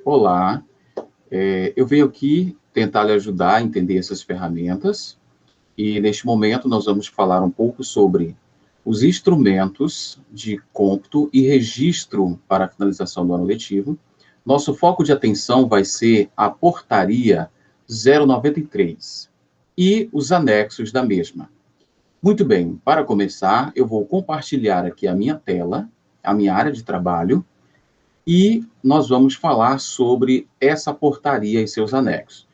Olá, eu venho aqui tentar lhe ajudar a entender essas ferramentas e, neste momento, nós vamos falar um pouco sobre os instrumentos de cômputo e registro para a finalização do ano letivo. Nosso foco de atenção vai ser a portaria 093 e os anexos da mesma. Muito bem, para começar, eu vou compartilhar aqui a minha tela, a minha área de trabalho, e nós vamos falar sobre essa portaria e seus anexos,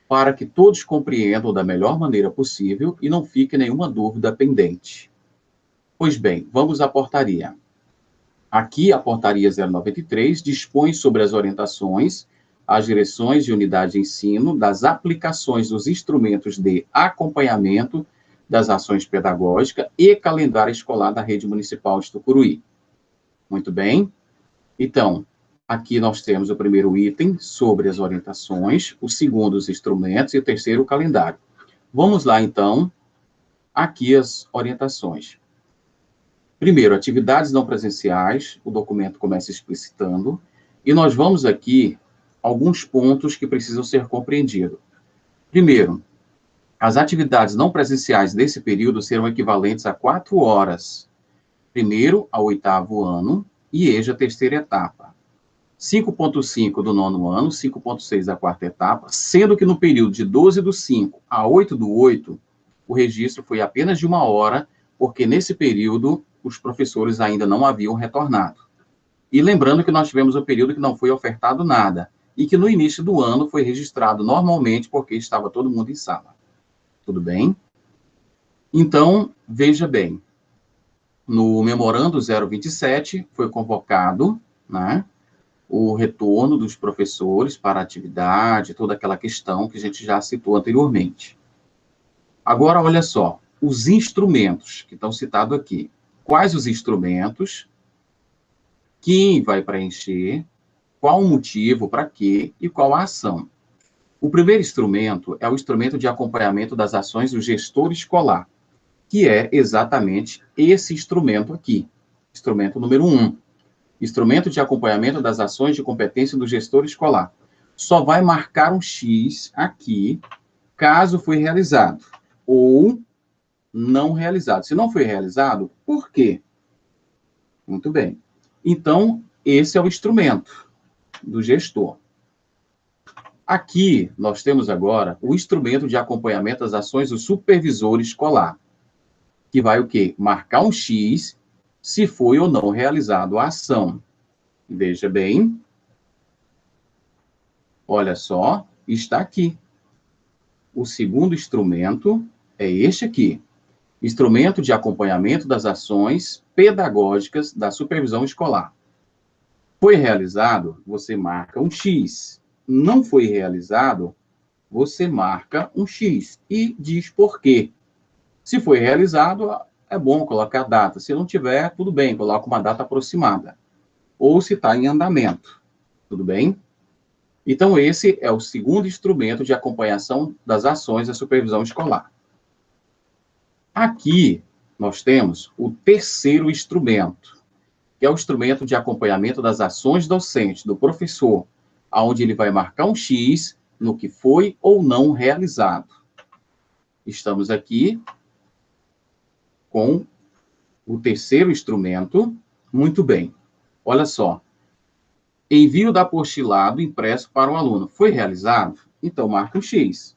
para que todos compreendam da melhor maneira possível e não fique nenhuma dúvida pendente. Pois bem, vamos à portaria. Aqui, a portaria 093 dispõe sobre as orientações, as direções de unidade de ensino, das aplicações dos instrumentos de acompanhamento das ações pedagógicas e calendário escolar da rede municipal de Tucuruí. Muito bem. Então, aqui nós temos o primeiro item sobre as orientações, o segundo os instrumentos e o terceiro o calendário. Vamos lá, então, aqui as orientações. Primeiro, atividades não presenciais, o documento começa explicitando, e nós vamos aqui alguns pontos que precisam ser compreendidos. Primeiro, as atividades não presenciais desse período serão equivalentes a 4 horas, primeiro ao 8º ano, e EJA terceira etapa. 5.5 do 9º ano, 5.6 da 4ª etapa, sendo que no período de 12/5 a 8/8, o registro foi apenas de 1 hora, porque nesse período os professores ainda não haviam retornado. E lembrando que nós tivemos um período que não foi ofertado nada, e que no início do ano foi registrado normalmente, porque estava todo mundo em sala. Tudo bem? Então, veja bem, no memorando 027 foi convocado, né, o retorno dos professores para a atividade, toda aquela questão que a gente já citou anteriormente. Agora, olha só, os instrumentos que estão citados aqui. Quais os instrumentos? Quem vai preencher? Qual o motivo, para quê e qual a ação? O primeiro instrumento é o instrumento de acompanhamento das ações do gestor escolar, que é exatamente esse instrumento aqui, instrumento número 1. Instrumento de acompanhamento das ações de competência do gestor escolar. Só vai marcar um X aqui, caso foi realizado, ou não realizado. Se não foi realizado, por quê? Muito bem. Então, esse é o instrumento do gestor. Aqui, nós temos agora o instrumento de acompanhamento das ações do supervisor escolar, que vai o quê? Marcar um X se foi ou não realizado a ação. Veja bem. Olha só, está aqui. O segundo instrumento é este aqui. Instrumento de acompanhamento das ações pedagógicas da supervisão escolar. Foi realizado, você marca um X. Não foi realizado, você marca um X e diz por quê. Se foi realizado, é bom colocar a data. Se não tiver, tudo bem, coloca uma data aproximada. Ou se está em andamento. Tudo bem? Então, esse é o segundo instrumento de acompanhação das ações da supervisão escolar. Aqui, nós temos o terceiro instrumento, que é o instrumento de acompanhamento das ações docentes do professor, onde ele vai marcar um X no que foi ou não realizado. Estamos aqui com o terceiro instrumento. Muito bem. Olha só. Envio da apostilado impresso para o aluno. Foi realizado? Então, marca um X.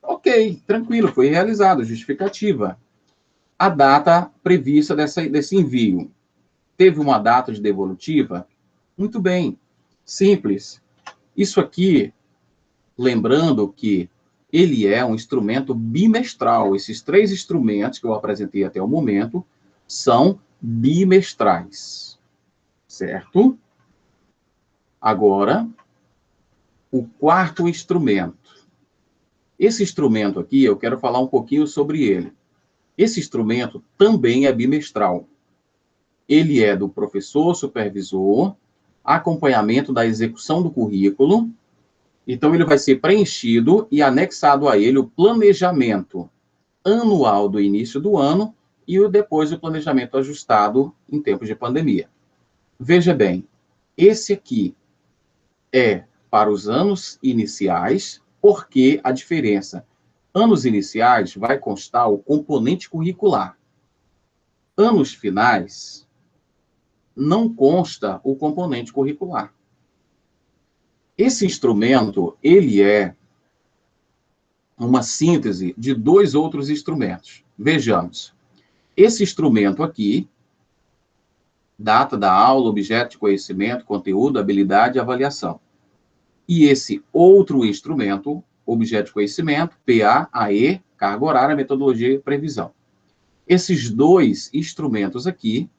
Ok, tranquilo, foi realizado, justificativa. A data prevista desse envio. Teve uma data de devolutiva? Muito bem, simples. Isso aqui, lembrando que ele é um instrumento bimestral. Esses 3 instrumentos que eu apresentei até o momento são bimestrais, certo? Agora, o quarto instrumento. Esse instrumento aqui, eu quero falar um pouquinho sobre ele. Esse instrumento também é bimestral. Ele é do professor supervisor, acompanhamento da execução do currículo. Então, ele vai ser preenchido e anexado a ele o planejamento anual do início do ano e depois o planejamento ajustado em tempos de pandemia. Veja bem, esse aqui é para os anos iniciais, porque a diferença, anos iniciais vai constar o componente curricular. Anos finais, não consta o componente curricular. Esse instrumento, ele é uma síntese de dois outros instrumentos. Vejamos. Esse instrumento aqui, data da aula, objeto de conhecimento, conteúdo, habilidade e avaliação. E esse outro instrumento, objeto de conhecimento, PA, AE, carga horária, metodologia e previsão. Esses dois instrumentos aqui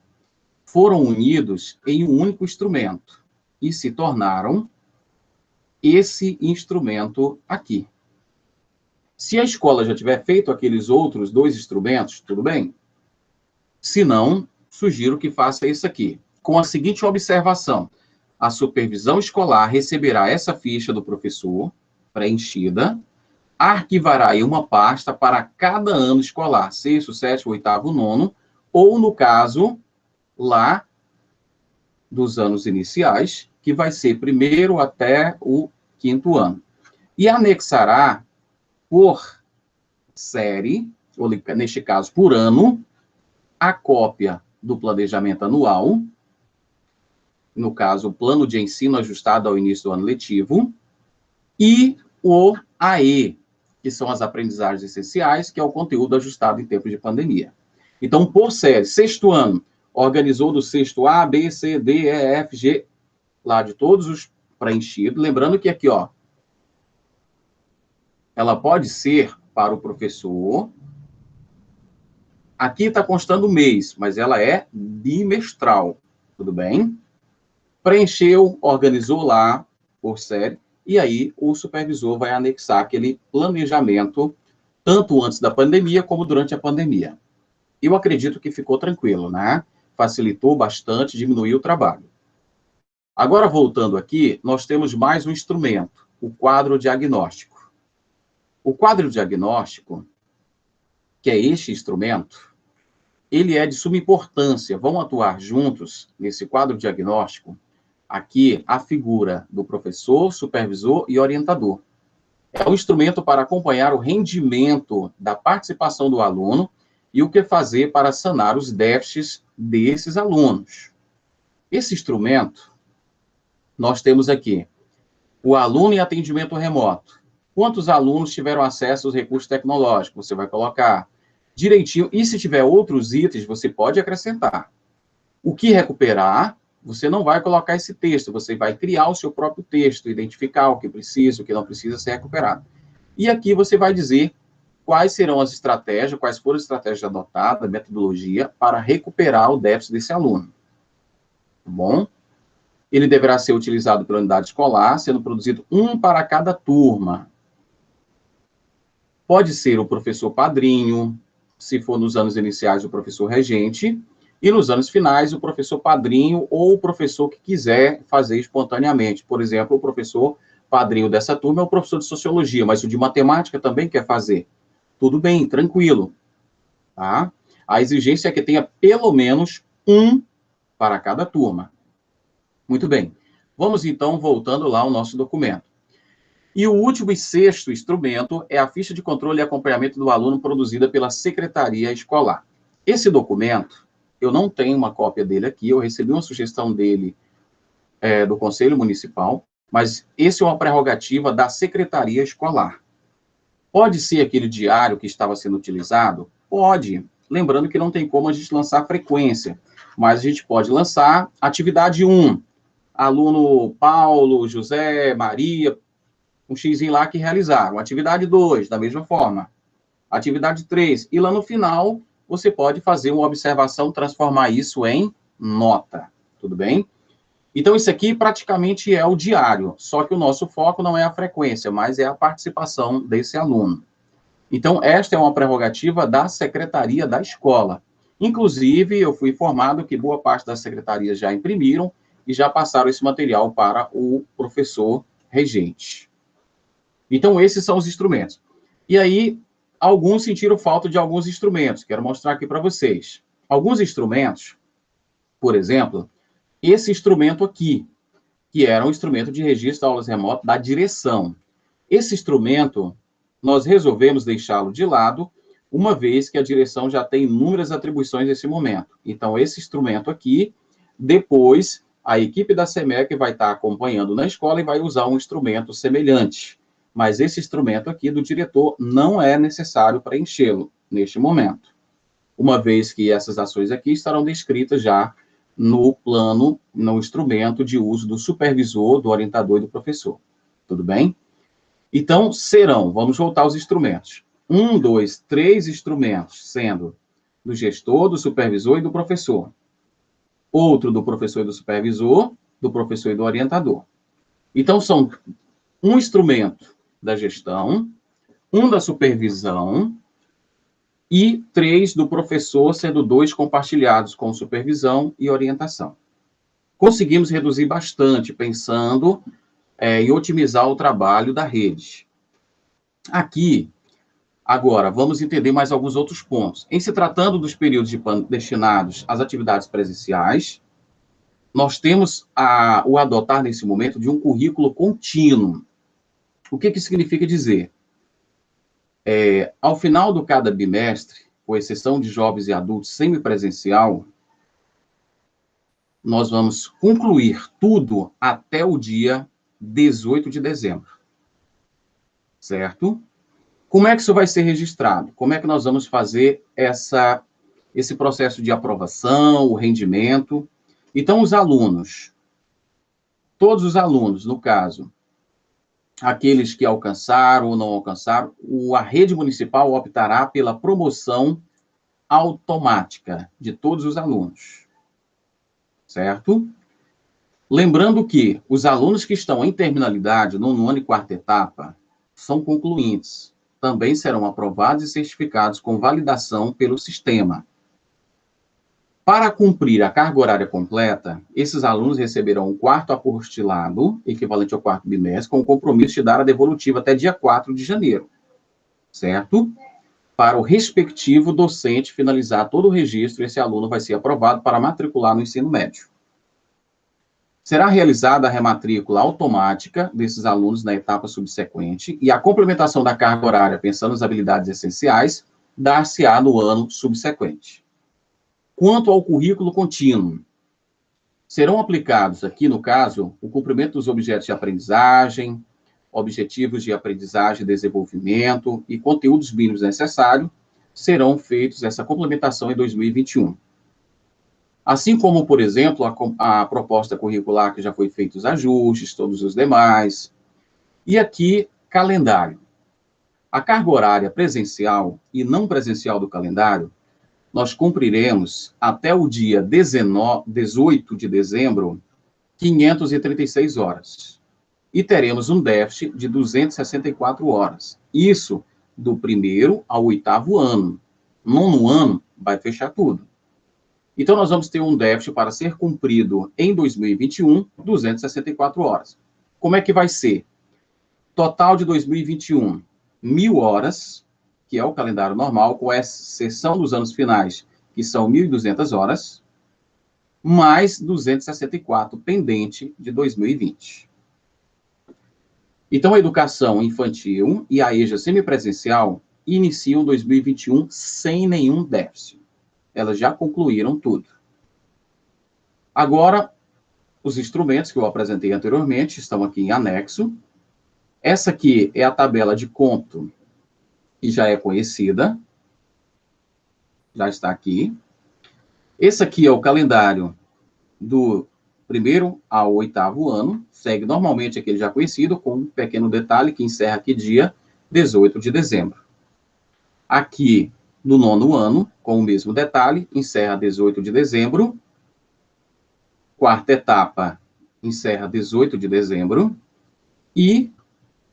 foram unidos em um único instrumento e se tornaram esse instrumento aqui. Se a escola já tiver feito aqueles outros dois instrumentos, tudo bem? Se não, sugiro que faça isso aqui, com a seguinte observação. A supervisão escolar receberá essa ficha do professor, preenchida, arquivará em uma pasta para cada ano escolar, sexto, sétimo, oitavo, nono, ou, no caso, lá dos anos iniciais, que vai ser primeiro até o quinto ano. E anexará por série, ou neste caso, por ano, a cópia do planejamento anual, no caso, o plano de ensino ajustado ao início do ano letivo, e o AE, que são as aprendizagens essenciais, que é o conteúdo ajustado em tempo de pandemia. Então, por série, sexto ano, organizou do sexto A, B, C, D, E, F, G, lá de todos os preenchidos. Lembrando que aqui, ó, ela pode ser para o professor. Aqui está constando o mês, mas ela é bimestral, tudo bem? Preencheu, organizou lá por série, e aí o supervisor vai anexar aquele planejamento, tanto antes da pandemia como durante a pandemia. Eu acredito que ficou tranquilo, né? Facilitou bastante, diminuiu o trabalho. Agora, voltando aqui, nós temos mais um instrumento, o quadro diagnóstico. O quadro diagnóstico, que é este instrumento, ele é de suma importância. Vão atuar juntos nesse quadro diagnóstico aqui a figura do professor, supervisor e orientador. É um instrumento para acompanhar o rendimento da participação do aluno e o que fazer para sanar os déficits desses alunos. Esse instrumento, nós temos aqui o aluno em atendimento remoto. Quantos alunos tiveram acesso aos recursos tecnológicos? Você vai colocar direitinho. E se tiver outros itens, você pode acrescentar. O que recuperar, você não vai colocar esse texto, você vai criar o seu próprio texto, identificar o que precisa, o que não precisa ser recuperado. E aqui você vai dizer quais serão as estratégias, quais foram as estratégias adotadas, metodologia, para recuperar o déficit desse aluno. Tá bom? Ele deverá ser utilizado pela unidade escolar, sendo produzido um para cada turma. Pode ser o professor padrinho, se for nos anos iniciais, o professor regente, e nos anos finais, o professor padrinho ou o professor que quiser fazer espontaneamente. Por exemplo, o professor padrinho dessa turma é o professor de sociologia, mas o de matemática também quer fazer. Tudo bem, tranquilo. Tá? A exigência é que tenha pelo menos um para cada turma. Muito bem. Vamos, então, voltando lá ao nosso documento. E o último e sexto instrumento é a ficha de controle e acompanhamento do aluno produzida pela Secretaria Escolar. Esse documento, eu não tenho uma cópia dele aqui, eu recebi uma sugestão dele do Conselho Municipal, mas esse é uma prerrogativa da Secretaria Escolar. Pode ser aquele diário que estava sendo utilizado? Pode. Lembrando que não tem como a gente lançar frequência, mas a gente pode lançar atividade 1, aluno Paulo, José, Maria, um xizinho lá que realizaram. Atividade 2, da mesma forma. Atividade 3. E lá no final, você pode fazer uma observação, transformar isso em nota. Tudo bem? Então, isso aqui praticamente é o diário. Só que o nosso foco não é a frequência, mas é a participação desse aluno. Então, esta é uma prerrogativa da secretaria da escola. Inclusive, eu fui informado que boa parte das secretarias já imprimiram e já passaram esse material para o professor regente. Então, esses são os instrumentos. E aí, alguns sentiram falta de alguns instrumentos. Quero mostrar aqui para vocês. Alguns instrumentos, por exemplo, esse instrumento aqui, que era um instrumento de registro de aulas remotas da direção. Esse instrumento, nós resolvemos deixá-lo de lado, uma vez que a direção já tem inúmeras atribuições nesse momento. Então, esse instrumento aqui, depois, a equipe da SEMEC vai estar acompanhando na escola e vai usar um instrumento semelhante. Mas esse instrumento aqui do diretor não é necessário preenchê-lo neste momento, uma vez que essas ações aqui estarão descritas já no plano, no instrumento de uso do supervisor, do orientador e do professor. Tudo bem? Então, vamos voltar aos instrumentos. 1, 2, 3 instrumentos, sendo do gestor, do supervisor e do professor. Outro do professor e do supervisor, do professor e do orientador. Então, são um instrumento da gestão, um da supervisão e 3 do professor, sendo 2 compartilhados com supervisão e orientação. Conseguimos reduzir bastante, pensando em otimizar o trabalho da rede. Aqui, agora, vamos entender mais alguns outros pontos. Em se tratando dos períodos destinados às atividades presenciais, nós temos o adotar, nesse momento, de um currículo contínuo. O que significa dizer? Ao final de cada bimestre, com exceção de jovens e adultos semipresencial, nós vamos concluir tudo até o dia 18 de dezembro. Certo? Como é que isso vai ser registrado? Como é que nós vamos fazer esse processo de aprovação, o rendimento? Então, os alunos, todos os alunos, no caso, aqueles que alcançaram ou não alcançaram, a rede municipal optará pela promoção automática de todos os alunos. Certo? Lembrando que os alunos que estão em terminalidade, nono ano e quarta etapa, são concluintes. Também serão aprovados e certificados com validação pelo sistema. Para cumprir a carga horária completa, esses alunos receberão um quarto apostilado, equivalente ao quarto bimestre, com o compromisso de dar a devolutiva até dia 4 de janeiro, certo? Para o respectivo docente finalizar todo o registro, esse aluno vai ser aprovado para matricular no ensino médio. Será realizada a rematrícula automática desses alunos na etapa subsequente e a complementação da carga horária, pensando nas habilidades essenciais, dar-se-á no ano subsequente. Quanto ao currículo contínuo, serão aplicados aqui, no caso, o cumprimento dos objetos de aprendizagem, objetivos de aprendizagem e desenvolvimento e conteúdos mínimos necessários, serão feitos essa complementação em 2021. Assim como, por exemplo, a proposta curricular, que já foi feito os ajustes, todos os demais. E aqui, calendário. A carga horária presencial e não presencial do calendário, nós cumpriremos até o dia 18 de dezembro, 536 horas. E teremos um déficit de 264 horas. Isso do 1º ao 8º ano. Nono ano, vai fechar tudo. Então, nós vamos ter um déficit para ser cumprido em 2021, 264 horas. Como é que vai ser? Total de 2021, 1.000 horas, que é o calendário normal, com exceção dos anos finais, que são 1.200 horas, mais 264 pendente de 2020. Então, a educação infantil e a EJA semipresencial iniciam 2021 sem nenhum déficit. Elas já concluíram tudo. Agora, os instrumentos que eu apresentei anteriormente estão aqui em anexo. Essa aqui é a tabela de cômputo, que já é conhecida. Já está aqui. Esse aqui é o calendário do 1º ao 8º ano. Segue normalmente aquele já conhecido, com um pequeno detalhe que encerra aqui dia 18 de dezembro. Aqui, do 9º ano, com o mesmo detalhe, encerra 18 de dezembro. Quarta etapa, encerra 18 de dezembro. E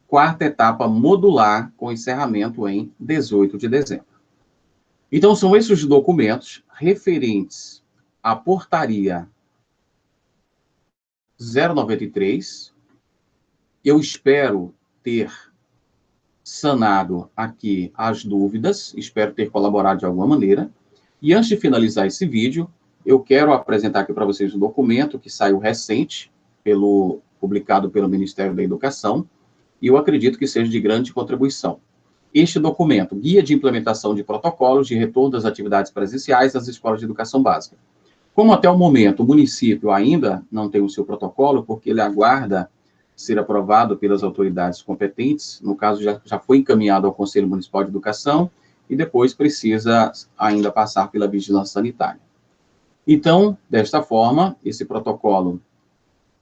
quarta etapa modular, com encerramento em 18 de dezembro. Então, são esses os documentos referentes à portaria 093. Eu espero ter sanado aqui as dúvidas, espero ter colaborado de alguma maneira. E antes de finalizar esse vídeo, eu quero apresentar aqui para vocês um documento que saiu recente pelo publicado pelo Ministério da Educação, e eu acredito que seja de grande contribuição. Este documento, Guia de Implementação de Protocolos de Retorno das Atividades Presenciais nas Escolas de Educação Básica. Como até o momento o município ainda não tem o seu protocolo, porque ele aguarda ser aprovado pelas autoridades competentes, no caso já foi encaminhado ao Conselho Municipal de Educação, e depois precisa ainda passar pela vigilância sanitária. Então, desta forma, esse protocolo,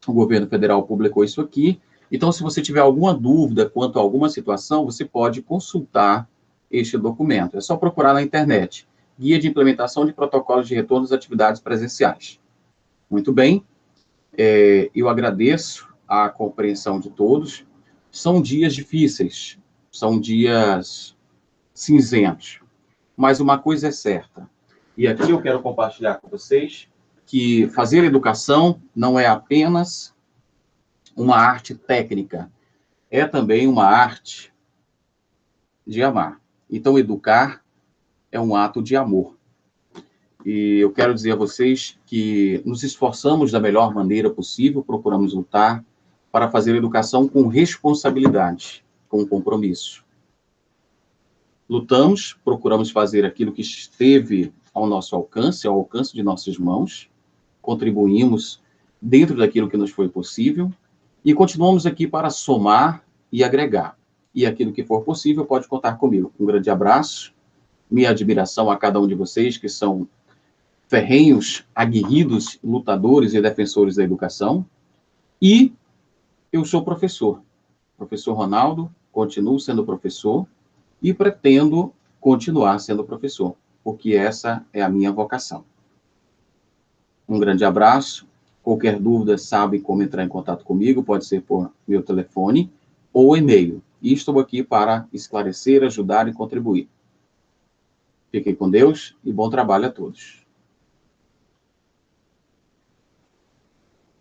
o governo federal publicou isso aqui. Então, se você tiver alguma dúvida quanto a alguma situação, você pode consultar este documento. É só procurar na internet, Guia de Implementação de Protocolos de Retorno das Atividades Presenciais. Muito bem, eu agradeço a compreensão de todos. São dias difíceis, são dias cinzentos, mas uma coisa é certa, e aqui eu quero compartilhar com vocês, que fazer educação não é apenas uma arte técnica, é também uma arte de amar. Então, educar é um ato de amor. E eu quero dizer a vocês que nos esforçamos da melhor maneira possível, procuramos lutar para fazer educação com responsabilidade, com compromisso. Lutamos, procuramos fazer aquilo que esteve ao nosso alcance, ao alcance de nossas mãos, contribuímos dentro daquilo que nos foi possível e continuamos aqui para somar e agregar. E aquilo que for possível pode contar comigo. Um grande abraço, minha admiração a cada um de vocês que são ferrenhos, aguerridos, lutadores e defensores da educação. E eu sou professor Ronaldo, continuo sendo professor e pretendo continuar sendo professor, porque essa é a minha vocação. Um grande abraço. Qualquer dúvida, sabe como entrar em contato comigo, pode ser por meu telefone ou e-mail. E estou aqui para esclarecer, ajudar e contribuir. Fiquem com Deus e bom trabalho a todos.